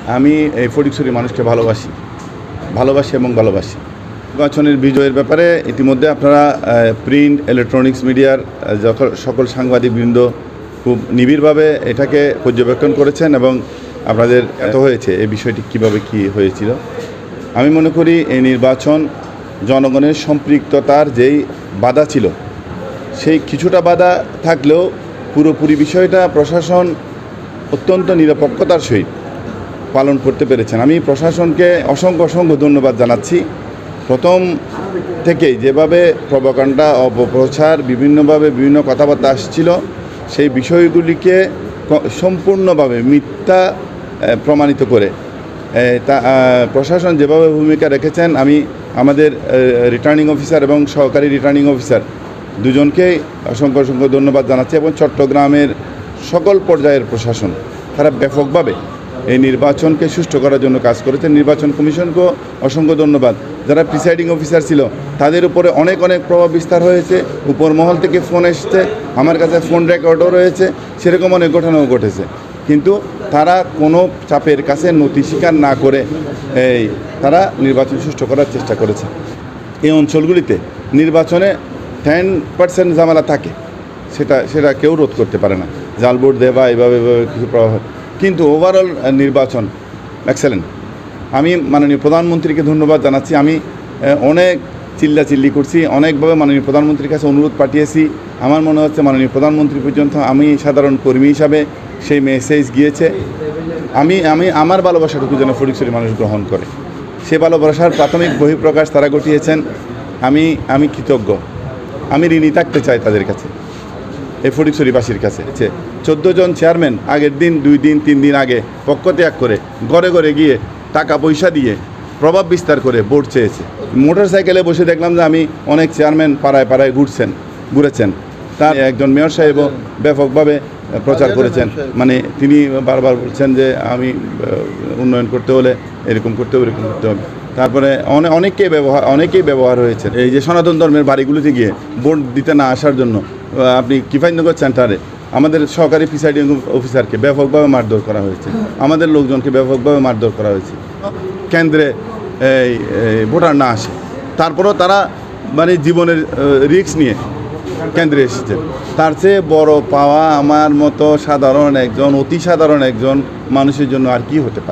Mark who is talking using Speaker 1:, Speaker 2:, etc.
Speaker 1: আমি এই ফটিকছড়ি মানুষকে ভালোবাসি এবং ভালোবাসি। নির্বাচনের বিজয়ের ব্যাপারে ইতিমধ্যে আপনারা প্রিন্ট ইলেকট্রনিক্স মিডিয়ার সকল সাংবাদিকবৃন্দ খুব নিবিড়ভাবে এটাকে পর্যবেক্ষণ করেছেন এবং আপনাদের এত হয়েছে এই বিষয়টি কিভাবে কি হয়েছিল। আমি মনে করি এই নির্বাচন জনগণের সম্পৃক্ততার যেই বাধা ছিল সেই কিছুটা বাধা থাকলেও পুরোপুরি বিষয়টা প্রশাসন অত্যন্ত নিরপেক্ষতার সহিত পালন করতে পেরেছেন। আমি প্রশাসনকে অসংখ্য ধন্যবাদ জানাচ্ছি। প্রথম থেকেই যেভাবে প্রভাকাণ্ডা অপপ্রচার বিভিন্নভাবে বিভিন্ন কথাবার্তা আসছিল সেই বিষয়গুলিকে সম্পূর্ণভাবে মিথ্যা প্রমাণিত করে প্রশাসন যেভাবে ভূমিকা রেখেছেন, আমি আমাদের রিটার্নিং অফিসার এবং সহকারী রিটার্নিং অফিসার দুজনকেই অসংখ্য ধন্যবাদ জানাচ্ছি এবং চট্টগ্রামের সকল পর্যায়ের প্রশাসন তারা ব্যাপকভাবে এই নির্বাচনকে সুষ্ঠু করার জন্য কাজ করেছেন। নির্বাচন কমিশনকেও অসংখ্য ধন্যবাদ। যারা প্রিসাইডিং অফিসার ছিল তাদের উপরে অনেক প্রভাব বিস্তার হয়েছে। উপর মহল থেকে ফোন এসছে, আমার কাছে ফোন রেকর্ডও রয়েছে, সেরকম অনেক ঘটনাও ঘটেছে। কিন্তু তারা কোনো চাপের কাছে নথি স্বীকার না করে তারা নির্বাচন সুষ্ঠু করার চেষ্টা করেছে। এই অঞ্চলগুলিতে নির্বাচনে 10% ঝামেলা থাকে, সেটা কেউ রোধ করতে পারে না, জাল ভোট দেয় বা এভাবে কিছু প্রভাব হয়। কিন্তু ওভারঅল নির্বাচন এক্সেলেন্ট। আমি মাননীয় প্রধানমন্ত্রীকে ধন্যবাদ জানাচ্ছি। আমি অনেক চিল্লাচিল্লি করছি, অনেকভাবে মাননীয় প্রধানমন্ত্রীর কাছে অনুরোধ পাঠিয়েছি। আমার মনে হচ্ছে মাননীয় প্রধানমন্ত্রী পর্যন্ত আমি সাধারণ কর্মী হিসাবে সেই মেসেজ গিয়েছে। আমি আমার ভালোবাসাটুকু যেন ফটিকছড়ি মানুষ গ্রহণ করে, সে ভালোবাসার প্রাথমিক বহিঃপ্রকাশ তারা ঘটিয়েছেন। আমি কৃতজ্ঞ, আমি ঋণী থাকতে চাই তাদের কাছে, এই ফটিকছড়িবাসীর কাছে। 14 জন চেয়ারম্যান আগের দিন 2 দিন 3 দিন আগে পক্ষ ত্যাগ করে ঘরে গিয়ে টাকা পয়সা দিয়ে প্রভাব বিস্তার করে ভোট চেয়েছে। মোটর সাইকেলে বসে দেখলাম যে আমি অনেক চেয়ারম্যান পাড়ায় ঘুরেছেন। তার একজন মেয়র সাহেবও ব্যাপকভাবে প্রচার করেছেন, মানে তিনি বারবার বলছেন যে আমি উন্নয়ন করতে হলে এরকম করতে হবে, এরকম করতে হবে। তারপরে অনেকেই ব্যবহার হয়েছে এই যে সনাতন ধর্মের বাড়িগুলিতে গিয়ে ভোট দিতে না আসার জন্য। আপনি কিফাইনগর সেন্টারে আমাদের সহকারী প্রিসাইডিং অফিসারকে ব্যাপকভাবে মারধর করা হয়েছে, আমাদের লোকজনকে ব্যাপকভাবে মারধর করা হয়েছে। কেন্দ্রে ভোটার না আসে, তারপরেও তারা মানে জীবনের রিস্ক নিয়ে কেন্দ্রে এসেছে। তার চেয়ে বড় পাওয়া আমার মতো অতি সাধারণ একজন মানুষের জন্য আর কি হতে পারে।